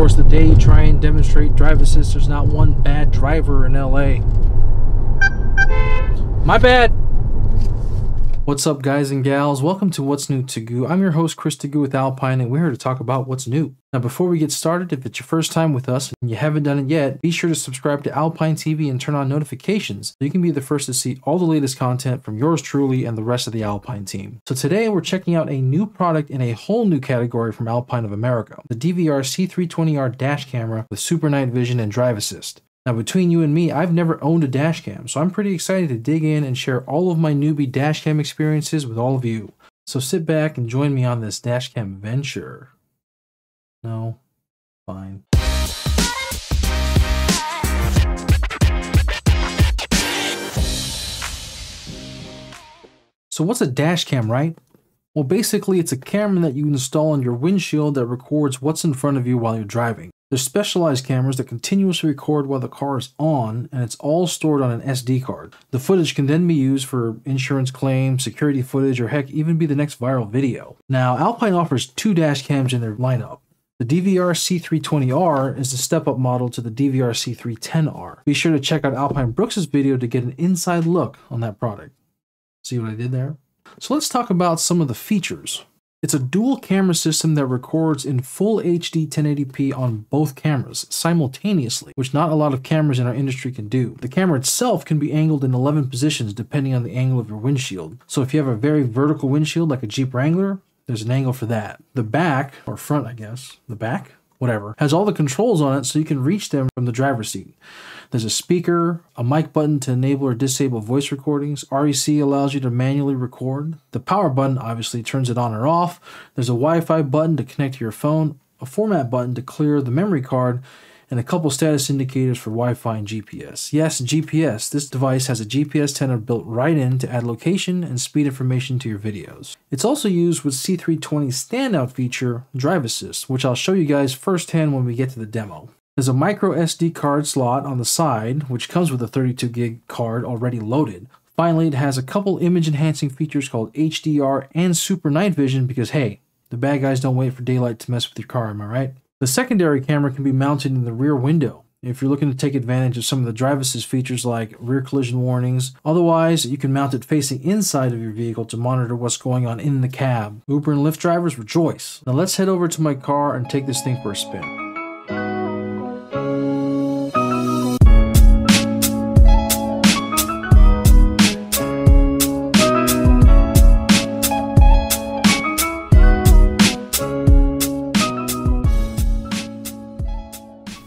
course, the day you try and demonstrate drive assist, there's not one bad driver in LA. My bad! What's up, guys and gals? Welcome to What's New Tagoo. I'm your host, Chris Tagoo with Alpine, and we're here to talk about what's new. Now, before we get started, if it's your first time with us and you haven't done it yet, be sure to subscribe to Alpine TV and turn on notifications so you can be the first to see all the latest content from yours truly and the rest of the Alpine team. So today, we're checking out a new product in a whole new category from Alpine of America, the DVR C320R dash camera with super night vision and drive assist. Now, between you and me, I've never owned a dash cam, so I'm pretty excited to dig in and share all of my newbie dash cam experiences with all of you. So sit back and join me on this dash cam venture. No? Fine. So what's a dash cam, right? Well, basically, it's a camera that you install on your windshield that records what's in front of you while you're driving. There's specialized cameras that continuously record while the car is on, and it's all stored on an SD card. The footage can then be used for insurance claims, security footage, or heck, even be the next viral video. Now, Alpine offers two dash cams in their lineup. The DVR C320R is the step-up model to the DVR C310R. Be sure to check out Alpine Brooks' video to get an inside look on that product. See what I did there? So let's talk about some of the features. It's a dual camera system that records in full HD 1080p on both cameras simultaneously, which not a lot of cameras in our industry can do. The camera itself can be angled in 11 positions depending on the angle of your windshield. So if you have a very vertical windshield like a Jeep Wrangler, there's an angle for that. The back, or front I guess, the back? Whatever, has all the controls on it so you can reach them from the driver's seat. There's a speaker, a mic button to enable or disable voice recordings. REC allows you to manually record. The power button obviously turns it on or off. There's a Wi-Fi button to connect to your phone, a format button to clear the memory card, and a couple status indicators for Wi-Fi and GPS. Yes, GPS. This device has a GPS antenna built right in to add location and speed information to your videos. It's also used with C320's standout feature, Drive Assist, which I'll show you guys firsthand when we get to the demo. There's a micro SD card slot on the side, which comes with a 32 gig card already loaded. Finally, it has a couple image enhancing features called HDR and super night vision because, hey, the bad guys don't wait for daylight to mess with your car, am I right? The secondary camera can be mounted in the rear window if you're looking to take advantage of some of the drive assist features like rear collision warnings. Otherwise, you can mount it facing inside of your vehicle to monitor what's going on in the cab. Uber and Lyft drivers rejoice. Now let's head over to my car and take this thing for a spin.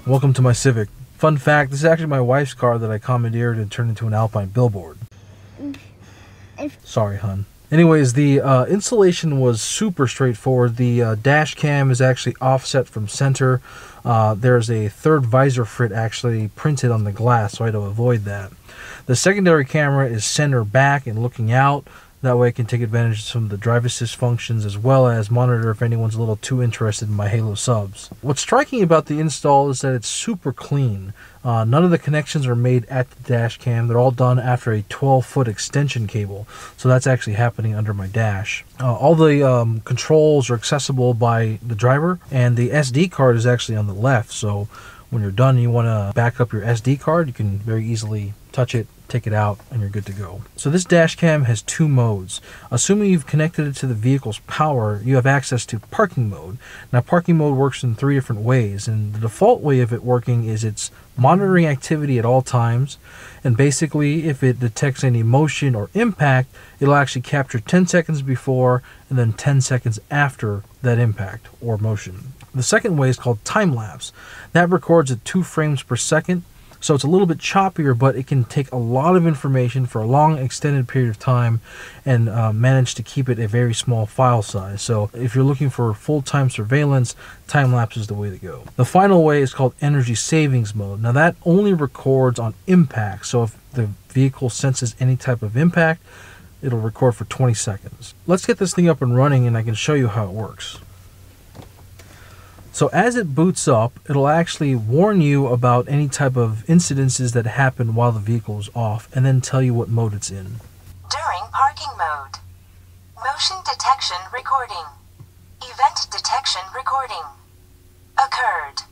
Welcome to my Civic. Fun fact, this is actually my wife's car that I commandeered and turned into an Alpine billboard. Sorry, hun. Anyways, the installation was super straightforward. The dash cam is actually offset from center. There's a third visor frit actually printed on the glass, so I had to avoid that. The secondary camera is center back and looking out. That way I can take advantage of some of the drive assist functions as well as monitor if anyone's a little too interested in my Halo subs. What's striking about the install is that it's super clean. None of the connections are made at the dash cam. They're all done after a 12-foot extension cable. So that's actually happening under my dash. All the controls are accessible by the driver, and the SD card is actually on the left. So when you're done and you want to back up your SD card, you can very easily touch it, take it out, and you're good to go. So this dash cam has two modes. Assuming you've connected it to the vehicle's power, you have access to parking mode. Now, parking mode works in three different ways, and the default way of it working is it's monitoring activity at all times, and basically if it detects any motion or impact, it'll actually capture 10 seconds before and then 10 seconds after that impact or motion. The second way is called time-lapse. That records at 2 frames per second. So it's a little bit choppier, but it can take a lot of information for a long extended period of time and manage to keep it a very small file size. So if you're looking for full-time surveillance, time-lapse is the way to go. The final way is called energy savings mode. Now that only records on impact. So if the vehicle senses any type of impact, it'll record for 20 seconds. Let's get this thing up and running and I can show you how it works. So as it boots up, it'll actually warn you about any type of incidences that happen while the vehicle is off, and then tell you what mode it's in. During parking mode. Motion detection recording. Event detection recording. Occurred.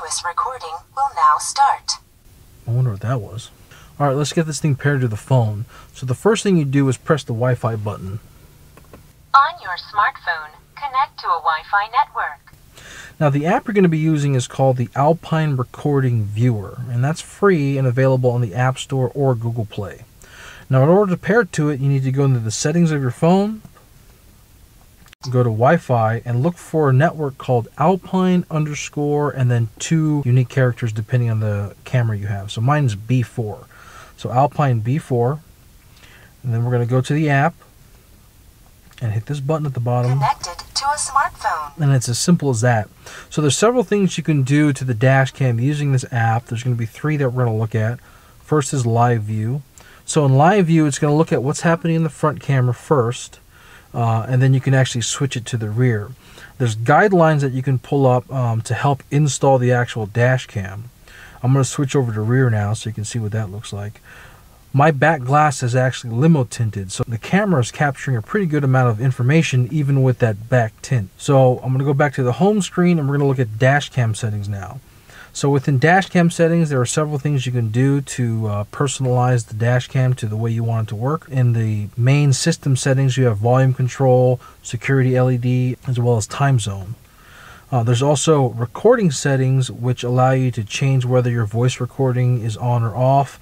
continuous recording will now start. I wonder what that was. Alright, let's get this thing paired to the phone. So the first thing you do is press the Wi-Fi button. On your smartphone, connect to a Wi-Fi network. Now the app you're going to be using is called the Alpine Recording Viewer, and that's free and available on the App Store or Google Play. Now in order to pair it to it, you need to go into the settings of your phone, go to Wi-Fi, and look for a network called Alpine _ and then 2 unique characters depending on the camera you have. So mine's B4. So Alpine B4, and then we're going to go to the app and hit this button at the bottom. Connected to a smartphone. And it's as simple as that. So there's several things you can do to the dash cam using this app. There's going to be 3 that we're going to look at. First is live view. So in live view, it's going to look at what's happening in the front camera first, and then you can actually switch it to the rear. There's guidelines that you can pull up to help install the actual dash cam. I'm going to switch over to rear now so you can see what that looks like. My back glass is actually limo tinted, so the camera is capturing a pretty good amount of information even with that back tint. So I'm going to go back to the home screen and we're going to look at dash cam settings now. So within dash cam settings, there are several things you can do to personalize the dash cam to the way you want it to work. In the main system settings, you have volume control, security LED, as well as time zone. There's also recording settings which allow you to change whether your voice recording is on or off.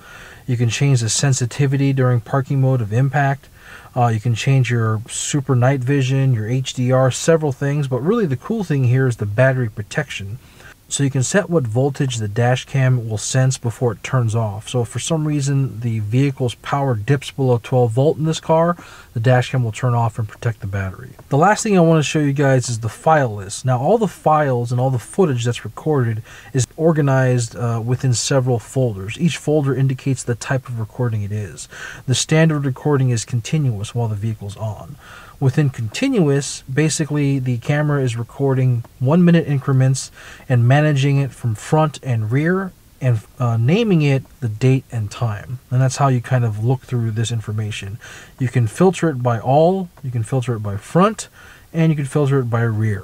You can change the sensitivity during parking mode of impact. You can change your super night vision, your HDR, several things, but really the cool thing here is the battery protection. So you can set what voltage the dash cam will sense before it turns off. So if for some reason the vehicle's power dips below 12 volt in this car, the dash cam will turn off and protect the battery. The last thing I want to show you guys is the file list. Now all the files and all the footage that's recorded is organized within several folders. Each folder indicates the type of recording it is. The standard recording is continuous while the vehicle's on. Within continuous, basically the camera is recording 1-minute increments and managing it from front and rear and naming it the date and time. And that's how you kind of look through this information. You can filter it by all, you can filter it by front, and you can filter it by rear.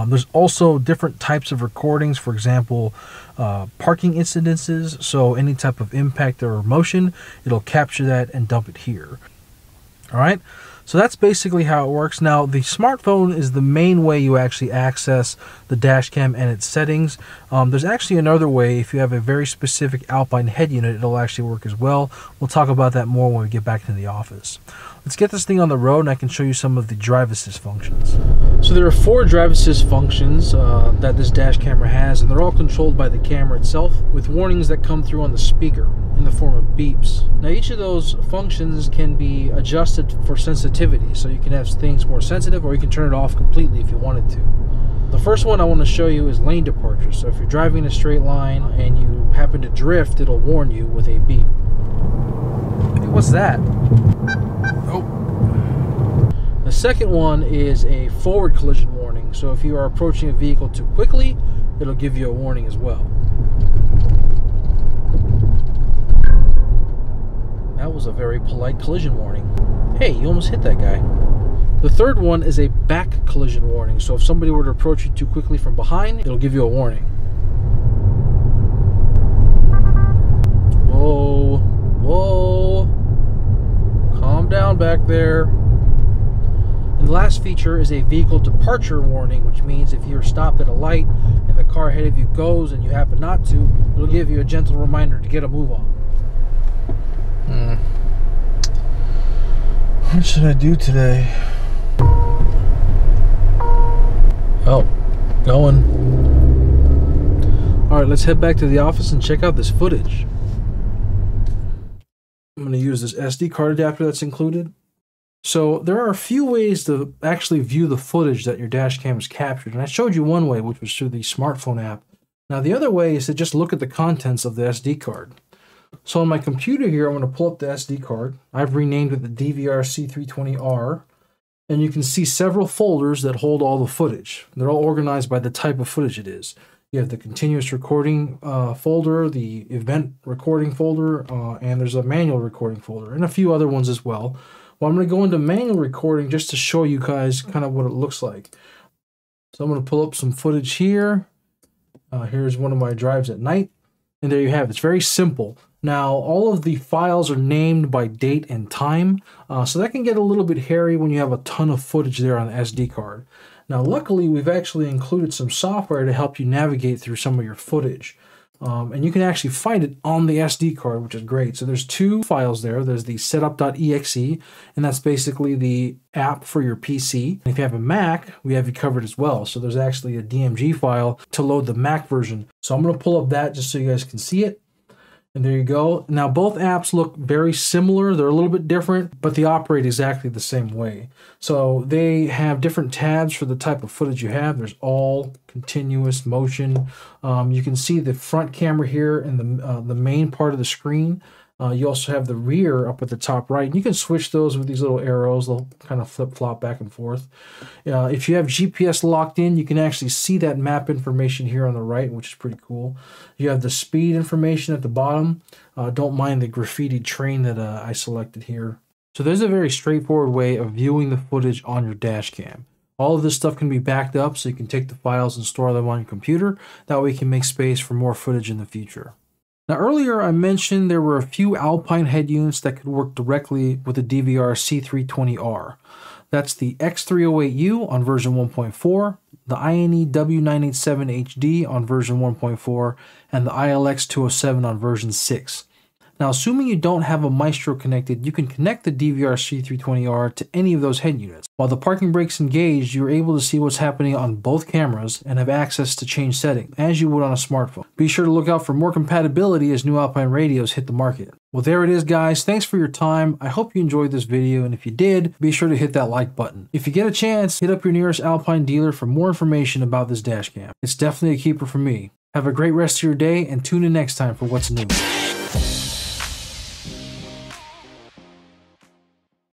There's also different types of recordings, for example, parking incidences, so any type of impact or motion, it'll capture that and dump it here. Alright, so that's basically how it works. Now, the smartphone is the main way you actually access the dash cam and its settings. There's actually another way. If you have a very specific Alpine head unit, it'll actually work as well. We'll talk about that more when we get back into the office. Let's get this thing on the road and I can show you some of the drive assist functions. So there are 4 drive assist functions that this dash camera has, and they're all controlled by the camera itself with warnings that come through on the speaker in the form of beeps. Now each of those functions can be adjusted for sensitivity, so you can have things more sensitive or you can turn it off completely if you wanted to. The first one I want to show you is lane departure. So if you're driving in a straight line and you happen to drift, it'll warn you with a beep. Hey, what's that? Oh. The second one is a forward collision warning. So if you are approaching a vehicle too quickly, it'll give you a warning as well. That was a very polite collision warning. Hey, you almost hit that guy. The third one is a back collision warning. So if somebody were to approach you too quickly from behind, it'll give you a warning. Whoa, whoa. Calm down back there. And the last feature is a vehicle departure warning, which means if you're stopped at a light and the car ahead of you goes and you happen not to, it'll give you a gentle reminder to get a move on. What should I do today? Oh, going. Alright, let's head back to the office and check out this footage. I'm going to use this SD card adapter that's included. So there are a few ways to actually view the footage that your dash cam has captured. And I showed you one way, which was through the smartphone app. Now the other way is to just look at the contents of the SD card. So on my computer here, I'm going to pull up the SD card. I've renamed it the DVR C320R. And you can see several folders that hold all the footage. They're all organized by the type of footage it is. You have the continuous recording folder, the event recording folder, and there's a manual recording folder, and a few other ones as well. Well, I'm going to go into manual recording just to show you guys kind of what it looks like. So I'm going to pull up some footage here, Here's one of my drives at night. And there you have it. It's very simple. Now, all of the files are named by date and time, so that can get a little bit hairy when you have a ton of footage there on the SD card. Now, luckily, we've actually included some software to help you navigate through some of your footage. And you can actually find it on the SD card, which is great. So there's two files there. There's the setup.exe, and that's basically the app for your PC. And if you have a Mac, we have you covered as well. So there's actually a DMG file to load the Mac version. So I'm going to pull up that just so you guys can see it. And there you go. Now, both apps look very similar. They're a little bit different, but they operate exactly the same way. So they have different tabs for the type of footage you have. There's all, continuous, motion. You can see the front camera here in the main part of the screen. You also have the rear up at the top right. And you can switch those with these little arrows. They'll kind of flip-flop back and forth. If you have GPS locked in, you can actually see that map information here on the right, which is pretty cool. You have the speed information at the bottom. Don't mind the graffiti train that I selected here. So there's a very straightforward way of viewing the footage on your dash cam. All of this stuff can be backed up, so you can take the files and store them on your computer. That way you can make space for more footage in the future. Now, earlier I mentioned there were a few Alpine head units that could work directly with the DVR C320R. That's the X308U on version 1.4, the INE W987HD on version 1.4, and the ILX207 on version 6. Now, assuming you don't have a Maestro connected, you can connect the DVR C320R to any of those head units. While the parking brake's engaged, you're able to see what's happening on both cameras and have access to change settings, as you would on a smartphone. Be sure to look out for more compatibility as new Alpine radios hit the market. Well, there it is, guys. Thanks for your time. I hope you enjoyed this video, and if you did, be sure to hit that like button. If you get a chance, hit up your nearest Alpine dealer for more information about this dash cam. It's definitely a keeper for me. Have a great rest of your day, and tune in next time for what's new.